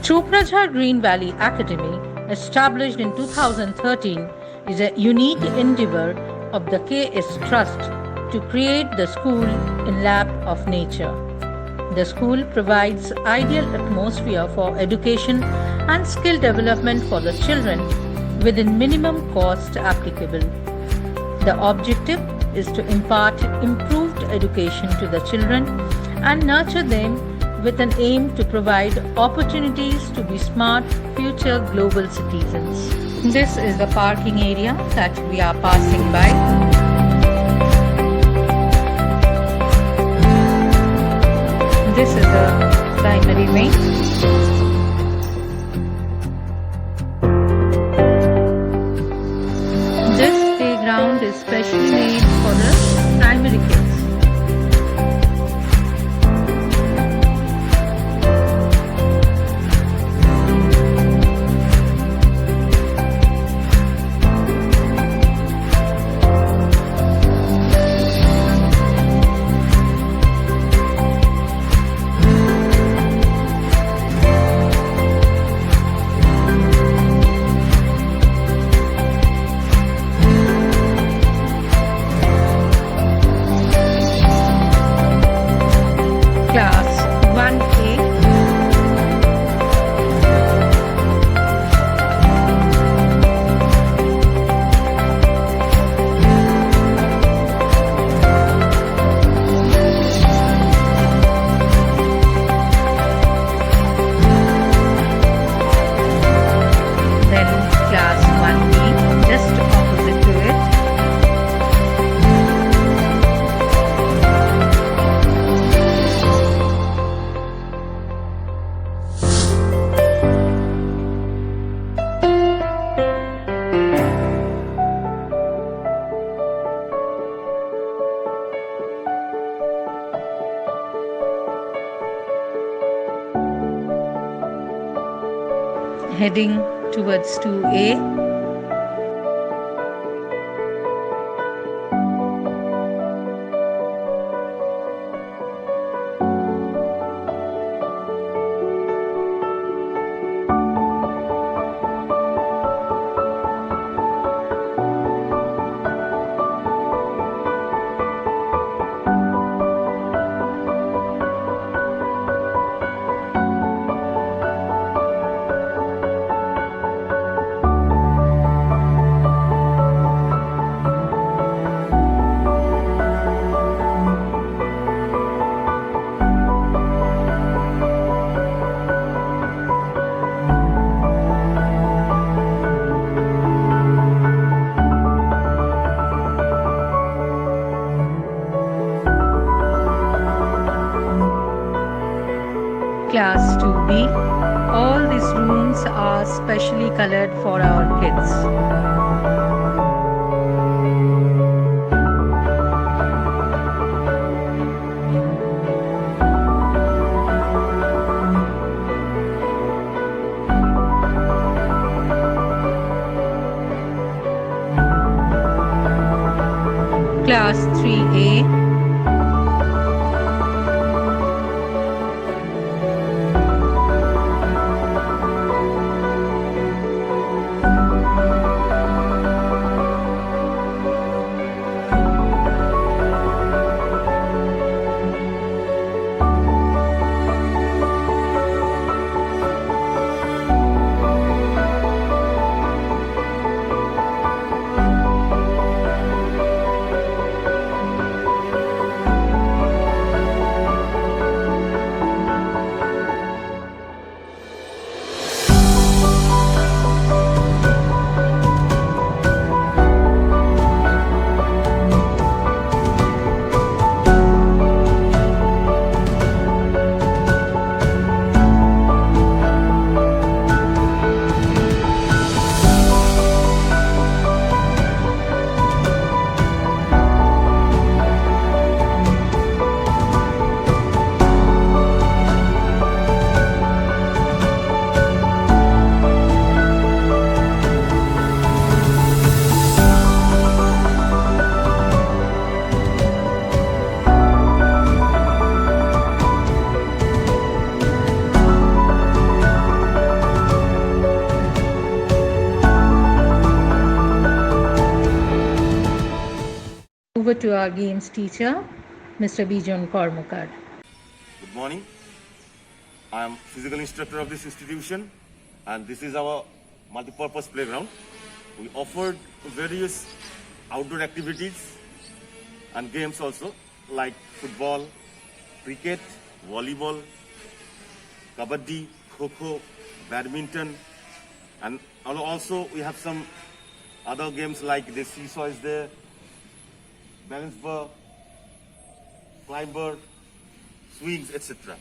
Choprajar Green Valley Academy, established in 2013, is a unique endeavor of the KS Trust to create the school in lap of nature. The school provides ideal atmosphere for education and skill development for the children within minimum cost applicable. The objective is to impart improved education to the children and nurture them with an aim to provide opportunities to be smart future global citizens. This is the parking area that we are passing by. This is the primary wing. This playground is specially made for the primary kids. Class 1A. Then class 1B, just opposite to it. Heading towards 2A. Class 2B. All these rooms are specially colored for our kids. Class 3A. over to our games teacher, Mr. Bijon Kormukar. Good morning. I am physical instructor of this institution, and this is our multi-purpose playground. We offered various outdoor activities and games also, like football, cricket, volleyball, kabaddi, kho-kho, badminton, and also we have some other games like the seesaw is there, balance bar, climber, swings, etc.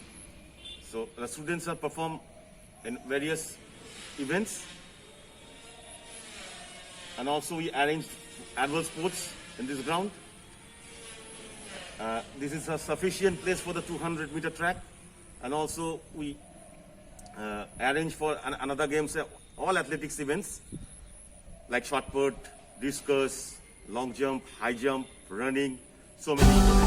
So the students are performed in various events, and also we arrange annual sports in this ground. This is a sufficient place for the 200-meter track, and also we arrange for another games, all athletics events like shot put, discus, long jump, high jump, running, so many events.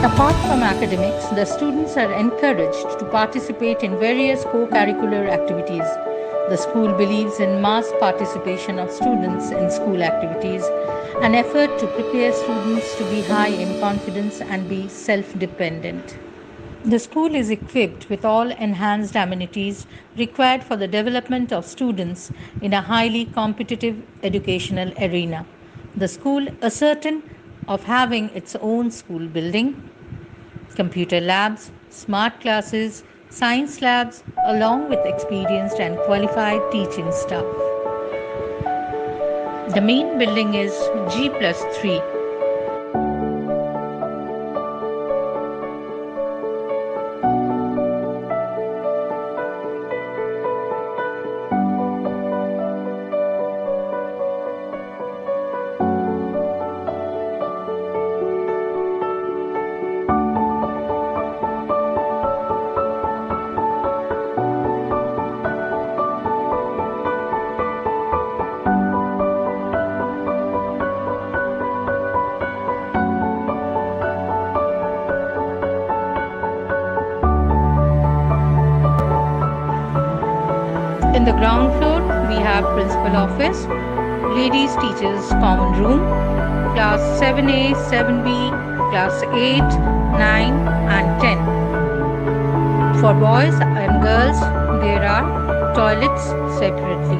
Apart from academics, the students are encouraged to participate in various co-curricular activities. The school believes in mass participation of students in school activities, an effort to prepare students to be high in confidence and be self-dependent. The school is equipped with all enhanced amenities required for the development of students in a highly competitive educational arena. The school is certain of having its own school building, computer labs, smart classes, science labs, along with experienced and qualified teaching staff. The main building is G+3. In the ground floor, we have principal office, ladies teachers common room, class 7A, 7B, class 8, 9 and 10. For boys and girls, there are toilets separately.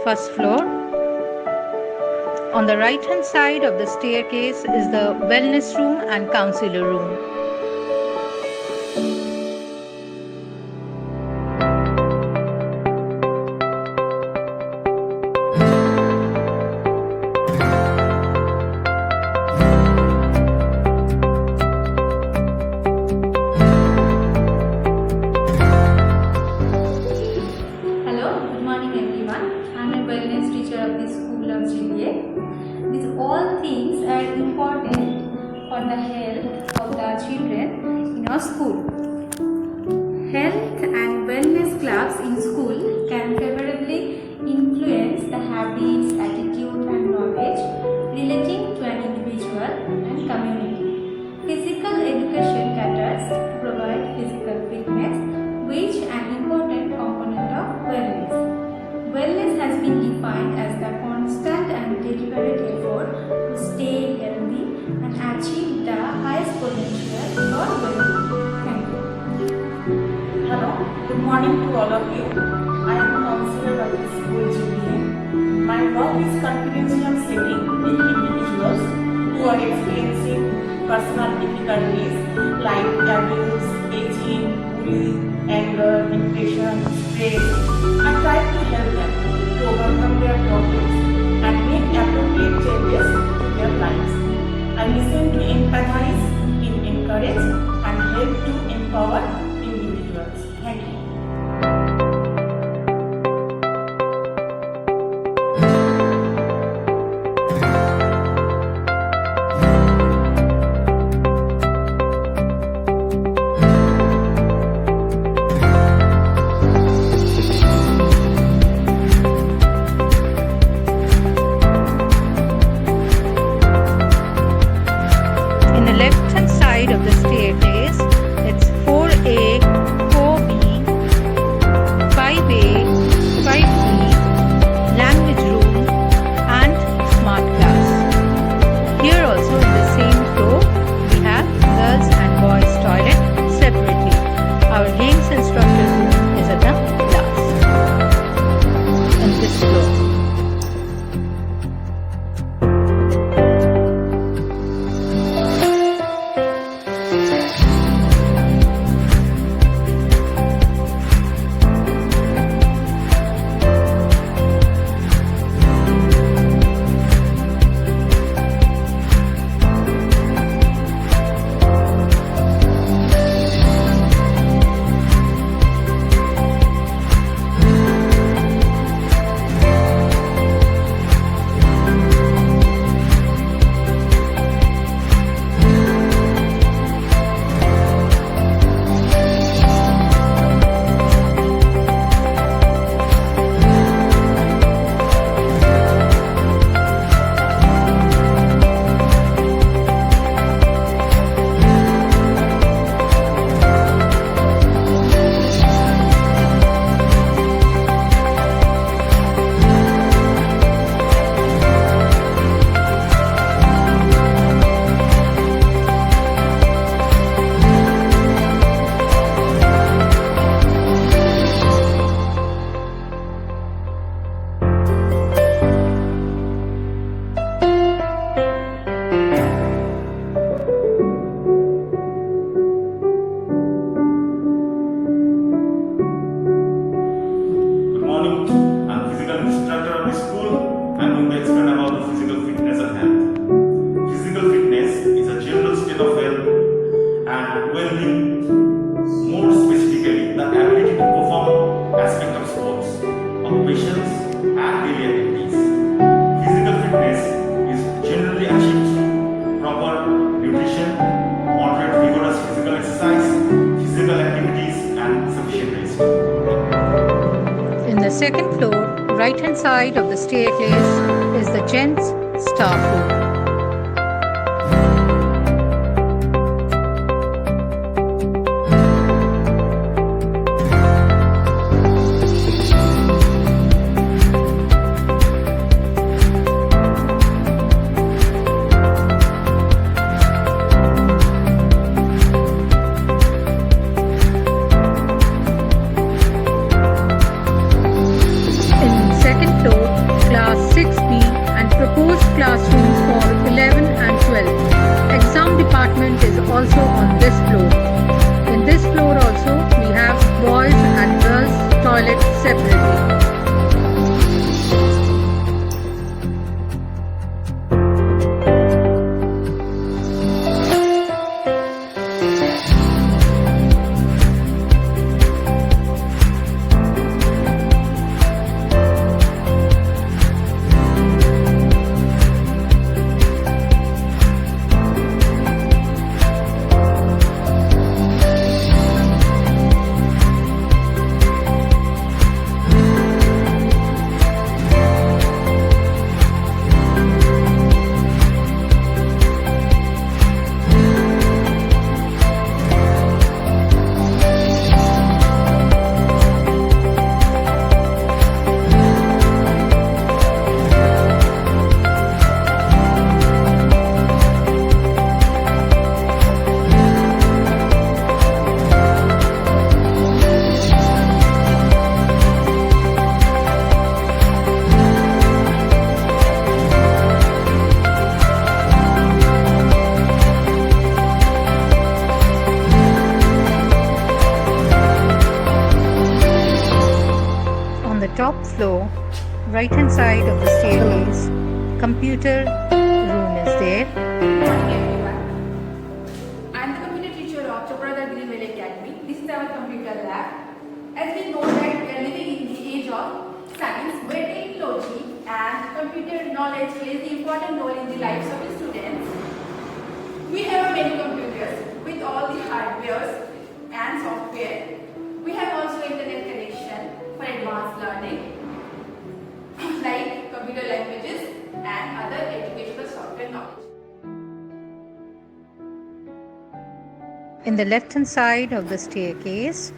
first floor. On the right hand side of the staircase is the wellness room and counselor room. All things are important for the health of the children in our school. Health and wellness clubs in school can favorably influence the habits, attitude and knowledge relating to an individual and community. Physical education caters to provide physical fitness, which is an important component of wellness. Wellness has been defined as the constant and deliberate effort to stay healthy and achieve the highest potential for well-being. Thank you. Hello, good morning to all of you. I am a counselor of the school GPA. My work is confidential setting with individuals who are experiencing personal difficulties like abuse, aging, bullying, anger, depression, stress. I try to help them to overcome their problems and make appropriate changes to their lives. I listen to empathize, encourage and help to empower individuals. Thank you. In the left hand side of the staircase, it's 4A, 4B, 5A, 5E, language room and smart class. Here also in the same floor, we have girls and boys toilet separately. Our games instructor room is at the last in this floor. Good morning. I'm physical instructor of the school. I'm going to explain about the physical fitness and health. Physical fitness is a general state of health and well-being. More specifically, the ability to perform aspect of sports, occupations, and daily activities. Physical fitness is generally achieved through proper nutrition, moderate vigorous physical exercise, physical activities, and sufficient rest. In the second floor, right hand side of the staircase is the gents staff room. In second floor, floor, right hand side of the staircase, computer room is there. Good morning everyone. I am the computer teacher of Chopra Greenwell Academy. This is our computer lab. As we know that we are living in the age of science where technology and computer knowledge plays the important role in the lives of the students. We have many computers with all the hardwares and software. We have also internet connection for advanced learning like computer languages and other educational software knowledge. In the left hand side of the staircase,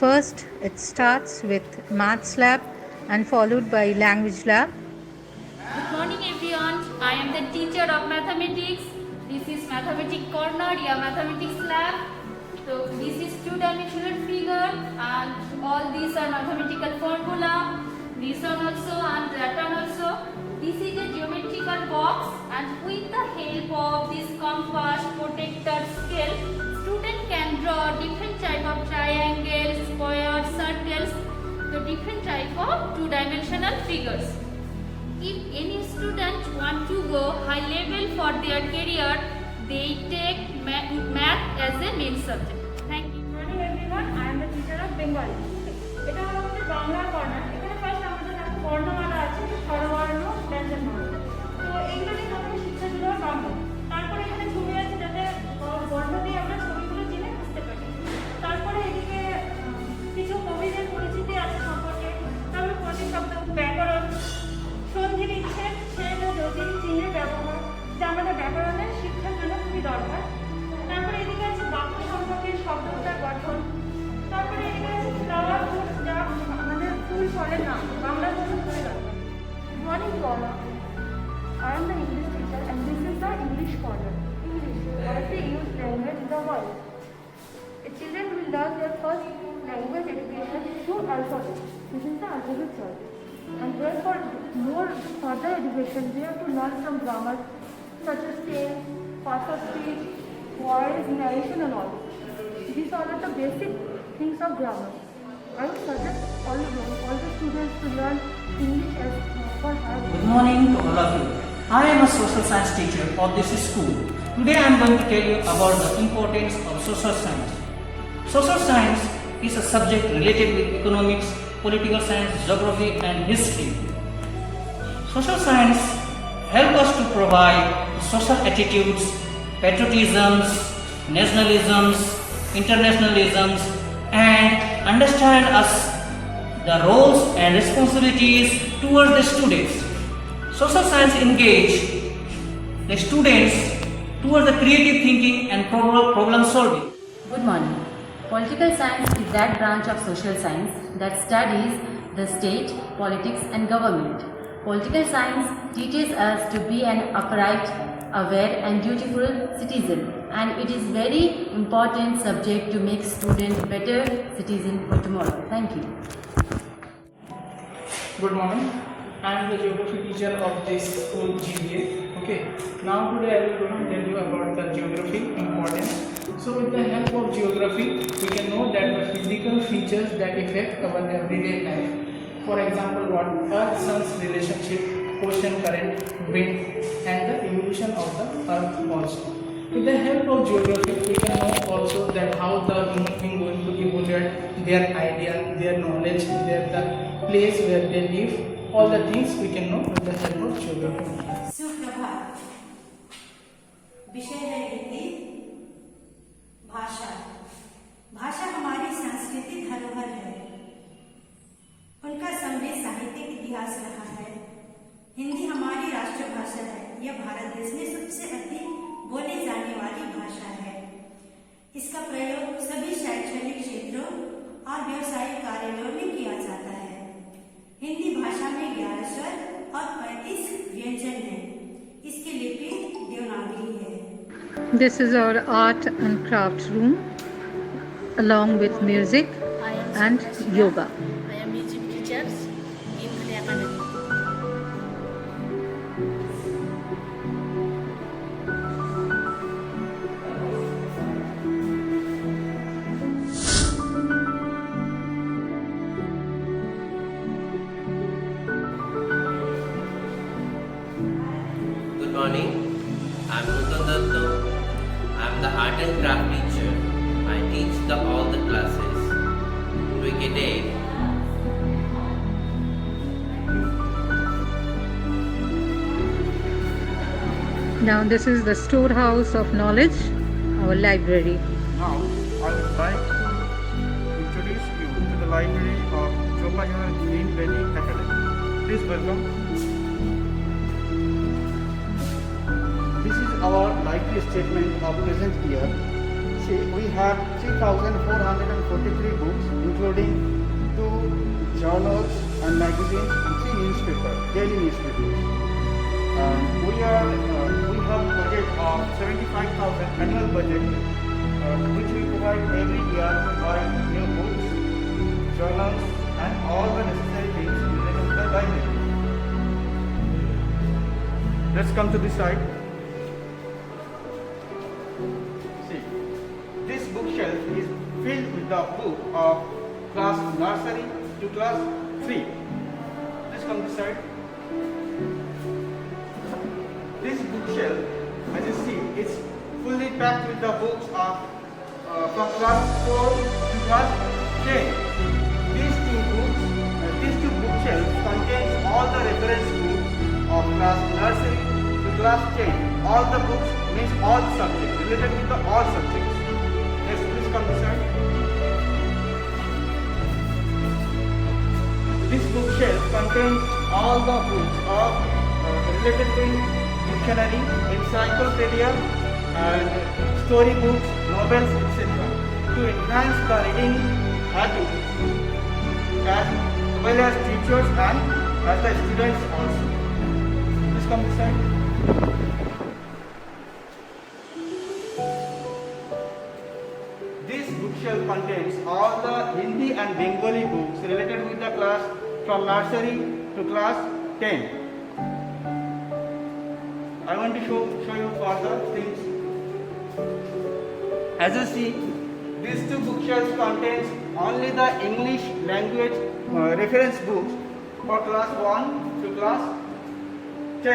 first it starts with maths lab and followed by language lab. Good morning everyone. I am the teacher of mathematics. This is mathematics corner, mathematics lab. So this is two-dimensional figure and all these are mathematical formula. This one also and that one also. This is a geometrical box and with the help of this compass, protector, scale, student can draw different type of triangles, squares, circles, so different type of two-dimensional figures. If any student want to go high level for their career, they take math as a main subject. Thank you. Good morning everyone. I am the teacher of Bengali. এটা হলো আমাদের Bangla corner. এখানে first আমাদের একটা বর্ণমালা আছে, স্বরবর্ণ, ব্যঞ্জনবর্ণ। তো এইগুলো নিয়ে প্রথমে শিক্ষা দিতে হবে বাংলা। তারপরে এখানে ছবি আছে যাতে বর্ণ দিয়ে আমরা ছবিগুলো চিনে বুঝতে পারি। তারপরে এদিকে কিছু কবিদের পরিচিতি আছে সম্পর্কে। তারপরে প্রতিশব্দ, ব্যাকরণ, সন্ধি বিচ্ছেদ, ছেদ ও যতির চিহ্নের ব্যবহার, যা আমাদের ব্যাকরণের শিক্ষার জন্য খুবই দরকার। তারপরে এদিকে আছে বাক্য সম্পর্কে শব্দটার গঠন। তারপরে এদিকে আছে ফ্লাওয়ার ফুড, যা আমাদের ফুল ফলের নাম, বাংলা ভাষা খুবই দরকার। Good morning to all of you. I am the English teacher and this is the English corner. English, one of the used language in the world. The children will learn their first language education through alphabet. This is the alphabet chart. And therefore, more further education, they have to learn some grammar such as tense, parts of speech, voice, narration and all. These are the basic things of grammar. I would suggest all the students to learn English as for higher. Good morning to all of you. I am a social science teacher of this school. Today I am going to tell you about the importance of social science. Social science is a subject related with economics, political science, geography and history. Social science help us to provide social attitudes, patriotisms, nationalisms, internationalisms and understand us the roles and responsibilities towards the students. Social science engage the students towards the creative thinking and problem solving. Good morning. Political science is that branch of social science that studies the state, politics and government. Political science teaches us to be an upright, aware and dutiful citizen, and it is very important subject to make students better citizen for tomorrow. Thank you. Good morning. I am the geography teacher of this school GBA. Okay. Now today I will going to tell you about the geography importance. So with the help of geography, we can know that the physical features that affect our everyday life. For example, what Earth-Sun's relationship, ocean current, wind, and the evolution of the Earth also. With the help of geography, we can know also that how the human being going to evaluate their idea, their knowledge, the place where they live. All the things we can know with the help of geography. सुप्रभात। विषय है हिंदी भाषा। भाषा हमारी सांस्कृतिक धरोहर है। उनका समृद्ध साहित्यिक इतिहास रहा है। हिंदी हमारी राष्ट्रभाषा है। यह भारत देश में सबसे अधिक बोली जाने वाली भाषा है। इसका प्रयोग सभी शैक्षणिक क्षेत्रों और व्यावसायिक कार्यालयों में किया जाता है। हिंदी भाषा में 11 स्वर और 35 व्यंजन हैं। इसकी लिपि देवनागरी है। This is our art and craft room along with music and yoga. I am music teacher in the academy. morning. I'm Nutan Datta. I'm the art and craft teacher. I teach all the classes. Cricket 8. Now this is the storehouse of knowledge, our library. Now, I would like to introduce you to the library of Jawahar Green Valley Academy. Please welcome. This is our library statement of present year. See, we have 3,443 books, including 2 journals and magazines and 3 newspapers, daily newspapers. We have a budget of 75,000 annual budget, which we provide every year to buy new books, journals, and all the necessary things related to the library. Let's come to this side. See, this bookshelf is filled with the book of class nursery to class 3. Let's come to this side. This bookshelf, as you see, it's fully packed with the books of from class 4 to class 10. These two bookshelves contains all the reference books of class nursery to class 10. All the books means all subjects, related with the all subjects. Next, please come this side. This bookshelf contains all the books of related to dictionary, encyclopedia, and storybooks, novels, etc. to enhance the reading habit as well as teachers and as the students also. Please come this side. This bookshelf contains all the Hindi and Bengali books related with the class from nursery to class 10. I want to show you further things. As you see, these 2 bookshelves contains only the English language reference books for class 1 to class 10.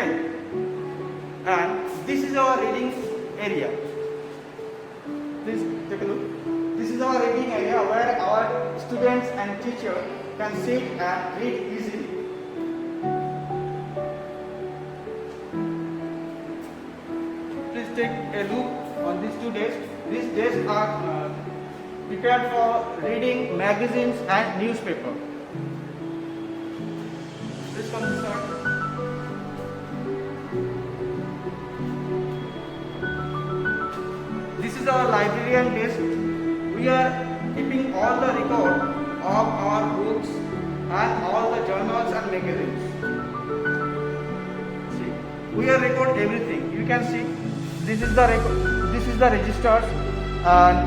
And this is our reading area. Please take a look. This is our reading area where our students and teachers can sit and read easily. Take a look on these 2 desks. These desks are prepared for reading magazines and newspaper. Please come this side. This is our librarian desk. We are keeping all the record of our books and all the journals and magazines. See, we are record everything. You can see. This is the registers, and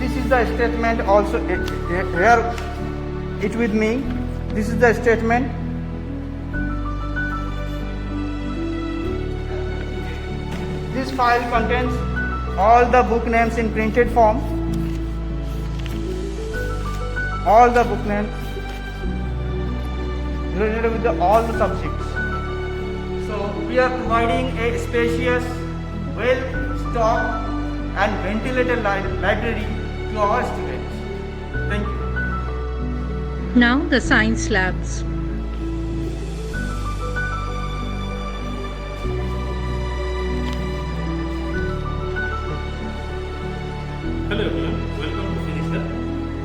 this is the statement also. Here it with me. This is the statement. This file contains all the book names in printed form. All the book names related with all the subjects. So we are providing a spacious, well-stocked and ventilated library to our students. Thank you. Now the science labs. Hello everyone, welcome to Physics Lab.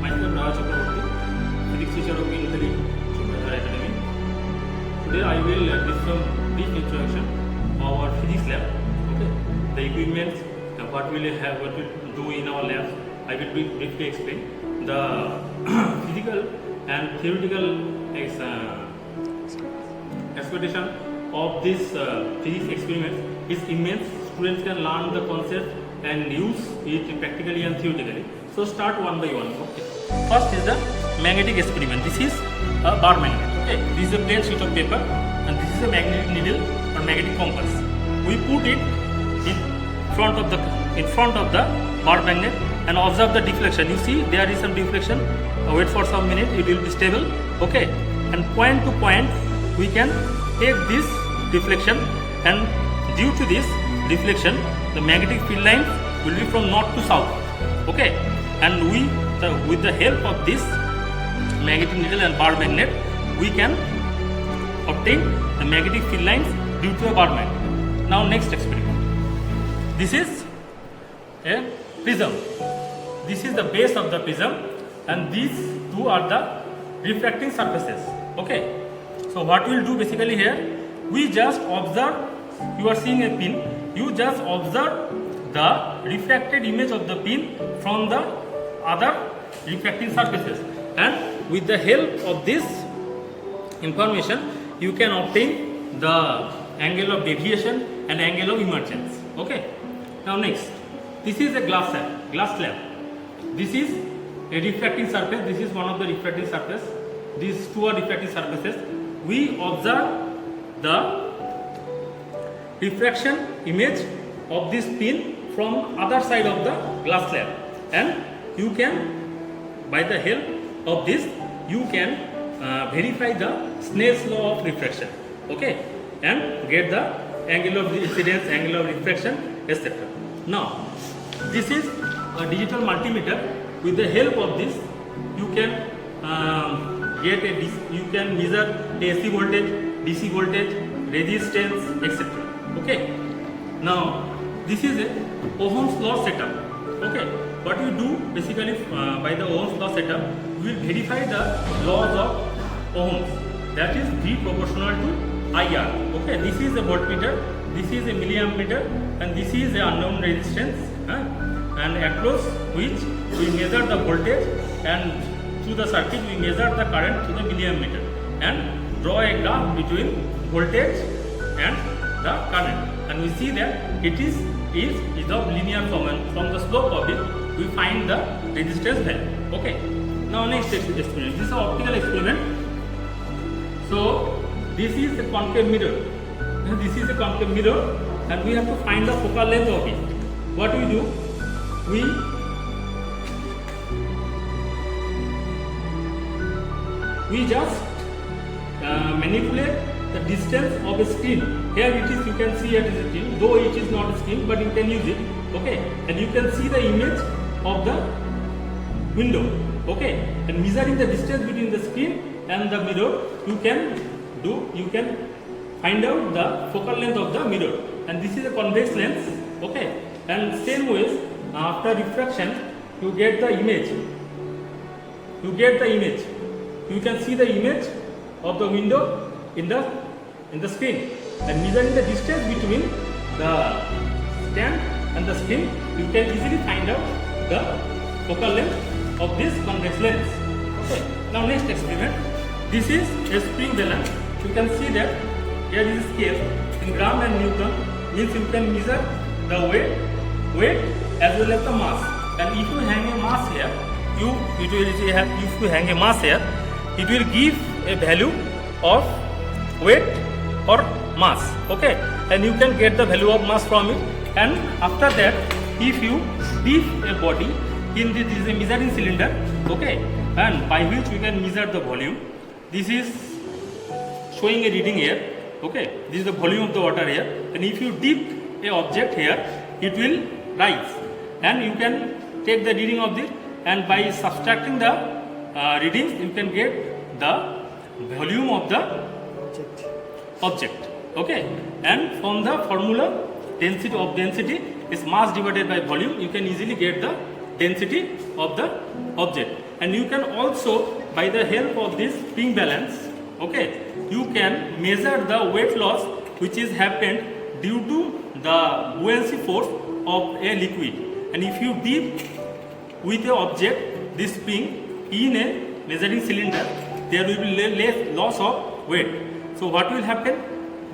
Myself Raj Chakraborty, Physics teacher of Green Valley Academy. Today I will give some brief introduction of our Physics Lab. Okay, the equipment, what we do in our labs, I will briefly explain. The physical and theoretical exploitation of this physics experiment is immense. Students can learn the concept and use it practically and theoretically. So start one by one. Okay. First is the magnetic experiment. This is a bar magnet. Okay. This is a plain sheet of paper, and this is a magnetic needle or magnetic compass. We put it in front of the bar magnet and observe the deflection. You see there is some deflection. Wait for some minute. It will be stable. Okay. And point to point we can take this deflection and due to this deflection, the magnetic field lines will be from north to south. Okay, and with the help of this magnetic needle and bar magnet, we can obtain the magnetic field lines due to a bar magnet. Now next experiment. This is a prism. This is the base of the prism, and these two are the refracting surfaces. Okay, so what we will do basically here, we just observe, you are seeing a pin, you just observe the refracted image of the pin from the other refracting surfaces, and with the help of this information you can obtain the angle of deviation and angle of emergence. Okay, now next, this is a glass slab. This is a refracting surface, this is one of the refracting surface, these two are refracting surfaces. We observe the refraction image of this pin from other side of the glass slab, and you can, by the help of this, you can verify the Snell's law of refraction. Okay, and get the angle of incidence, angle of refraction, etc. Now this is a digital multimeter. With the help of this, you can you can measure AC voltage, DC voltage, resistance, etc. Okay. Now this is a Ohm's law setup. Okay. What you do basically by the Ohm's law setup, we will verify the laws of Ohm's. That is V proportional to IR. Okay. This is a voltmeter. This is a milliammeter, and this is a unknown resistance. And across which we measure the voltage, and through the circuit we measure the current through the milliammeter, and draw a graph between voltage and the current, and we see that it is of linear form, and from the slope of it we find the resistance value. Okay. Now next experiment. This is an optical experiment. So this is a concave mirror. This is a concave mirror, and we have to find the focal length of it. What we do? We just manipulate the distance of a screen. Here it is, you can see it is a screen, though it is not a screen, but you can use it. Okay, and you can see the image of the window. Okay, and measuring the distance between the screen and the mirror, you can find out the focal length of the mirror, and this is a convex lens. Okay, and same ways, after refraction, you get the image. You can see the image of the window in the screen, and measuring the distance between the stand and the screen, you can easily find out the focal length of this convex lens. Okay. Now next experiment. This is a spring balance. You can see that here is a scale in gram and Newton. Means you can measure the weight as well as the mass, and if you hang a mass here, if you hang a mass here, it will give a value of weight or mass. Okay, and you can get the value of mass from it, and after that, if you dip a body in this is a measuring cylinder. Okay, and by which we can measure the volume. This is showing a reading here. Okay, this is the volume of the water here, and if you dip a object here, it will rise, and you can take the reading of this, and by subtracting the readings, you can get the volume of the object. Okay, and from the formula density is mass divided by volume, you can easily get the density of the object. And you can also, by the help of this spring balance, okay, you can measure the weight loss which is happened due to the buoyancy force of a liquid. And if you dip with a object, this spring, in a measuring cylinder, there will be less loss of weight. So what will happen?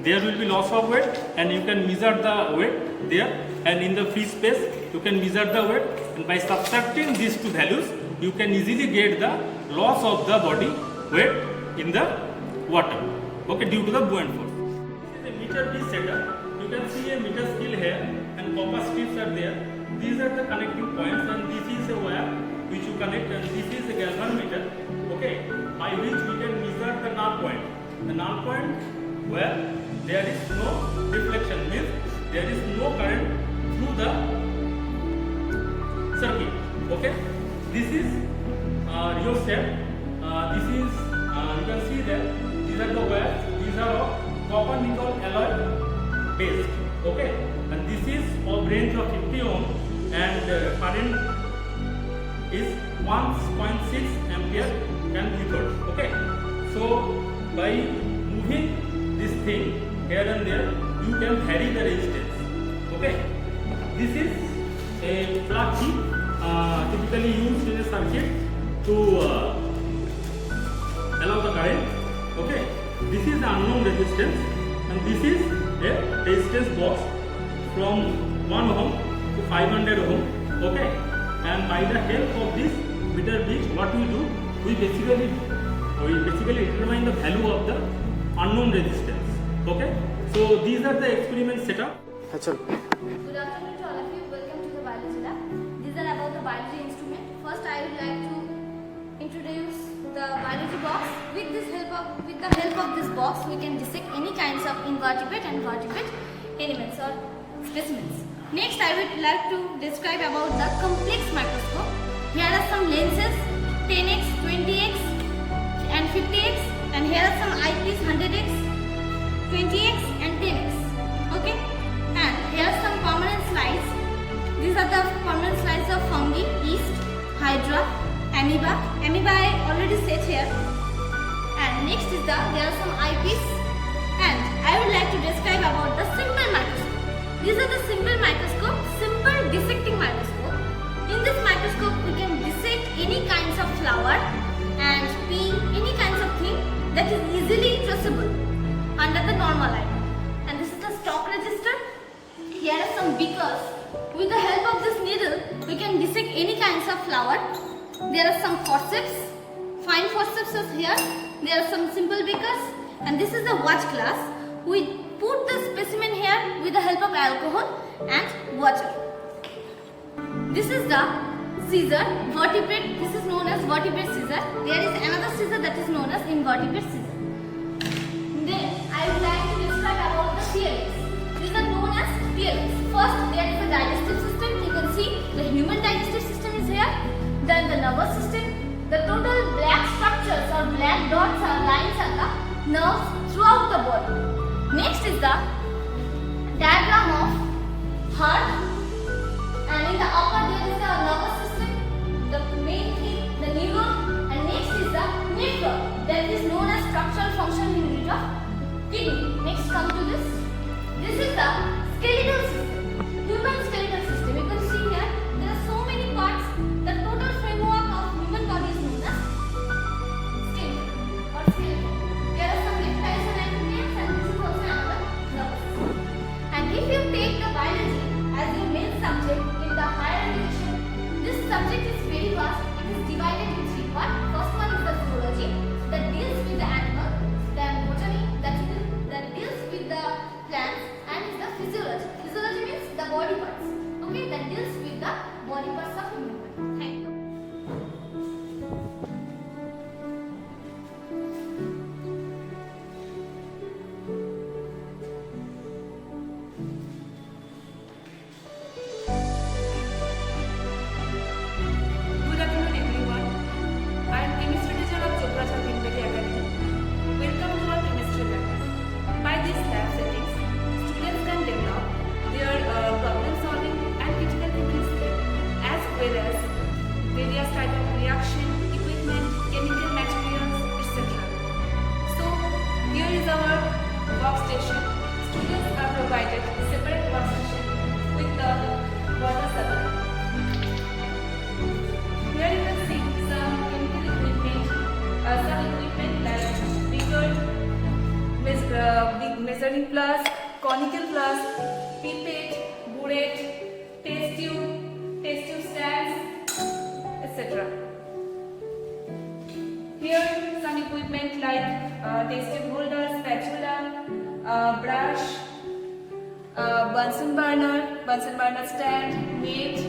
There will be loss of weight, and you can measure the weight there, and in the free space you can measure the weight, and by subtracting these two values, you can easily get the loss of the body weight in the water, okay, due to the buoyant force. This is a meter piece setup. You can see a meter scale here, and copper strips are there. These are the connecting points, and this is a wire which you connect, and this is a galvanometer, okay, by which we can measure the null point. The null point where there is no deflection, means there is no current through the circuit. Okay, this is rheostat. This is you can see that these are the wires. These are of copper nickel alloy based. Okay, and this is of range of 50 ohm and current is 1.6 ampere can be thought. Okay, so by moving this thing here and there, you can vary the resistance. Okay, this is a plug chip typically used in a circuit to allow the current. Okay, this is the unknown resistance, and this is a resistance box from 1 ohm to 500 ohm. Okay, and by the help of this meter bridge, what we do, we basically determine the value of the unknown resistance. Okay, so these are the experiment setup. Good afternoon to all of you. Welcome to the biology lab. These are about the biology instrument. First, I would like to introduce the biology box. With the help of this box, we can dissect any kinds of invertebrate and vertebrate elements or specimens. Next, I would like to describe about the complex microscope. Here are some lenses, 10x, 20x, and 50x, and here are some eyepiece 100x, 20x, and 10x. Okay, and here are some permanent slides. These are the permanent slides of fungi, yeast, hydra, amoeba. Amoeba I already said here. And next is there are some eyepiece, and I would like to describe about the simple microscope. These are the simple microscope, simple dissecting microscope. In this microscope, we can dissect any kinds of flower and pea, any kinds of thing that is easily traceable under the normal light. And this is the stock register. Here are some beakers. With the help of this needle, we can dissect any kinds of flower. There are some forceps, fine forceps is here. There are some simple beakers, and this is the watch glass. We put the specimen here with the help of alcohol and water. This is the scissor, vertebrate. This is known as vertebrate scissor. There is another scissor that is known as invertebrate scissor. Then I would like to describe about the theories. These are known as theories. First, there is the digestive system. You can see the human digestive system is here. Then the nervous system. The total black structures or black dots or lines are the nerves throughout the body. Next is the diagram of heart, and in the upper there is the nervous system, the main thing, the neuron, and next is the network that is known as structural function unit of kidney. Next come to this. This is the skeletal system, human skeletal system. You can see here there are so many parts. The total framework of human body is known as skeleton or skeleton. There are some reptiles and amphibians, and this is also another nervous system. And if you take the biology as your main subject in the higher education, this subject is very vast. It is divided in 3 parts. First one is the zoology that deals with the animal, then botany that deals with the plants, and is the physiology. Physiology means the body parts. Okay, that deals with the body parts of human body. Thank you. Good afternoon everyone. I am chemistry teacher of Chopra Chandinbedi Academy. Welcome to our chemistry lab. By these lab settings, students can develop their problem solving and critical thinking skills, as well as various type of reaction, equipment, chemical materials, etc. So here is our workstation. Students are provided separate workstation with the water supply. Here you can see some chemical equipment, like beaker, measuring flask, conical flask, pipette, burette, test tube stands, etc. Here some equipment like test tube holder, spatula, brush, Bunsen burner stand, mate,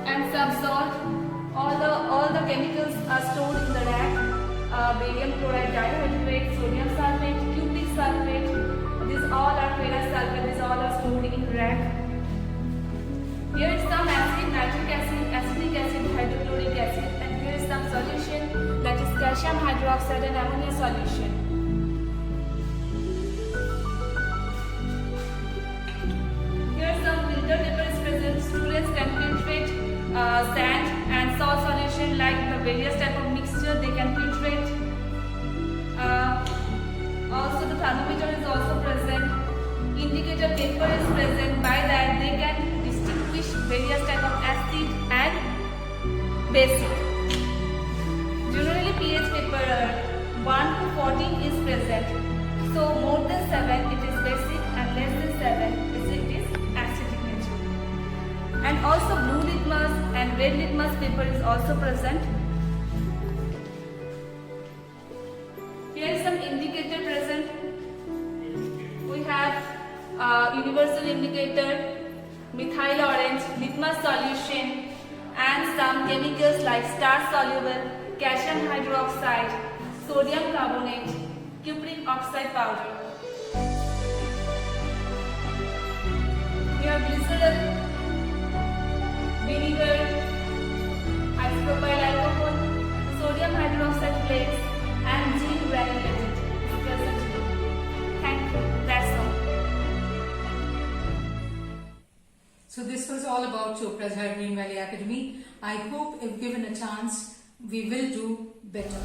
and some salt. All the chemicals are stored in the rack. Barium chloride dihydroate, sodium sulfate, cupric sulfate. These all are ferrous sulfate hydroxide and ammonia solution. Here some filter paper is present. Students can filtrate sand and salt solution like the various type of mixture they can filtrate. Also the thermometer is also present. Indicator paper is present. By that they can distinguish various type of acid and basic. Generally pH paper 1 to 14 is present. So more than 7 it is basic and less than 7 it is acidic nature. And also blue litmus and red litmus paper is also present. Here is some indicator present. We have universal indicator, methyl orange, litmus solution and some chemicals like starch soluble, calcium hydroxide, sodium carbonate, cupric oxide powder. We have glycerol, vinegar, isopropyl alcohol, sodium hydroxide flakes and zinc granulated is present here. Thank you. That's all. So this was all about Chopra's Green Valley Academy. I hope if given a chance, we will do better.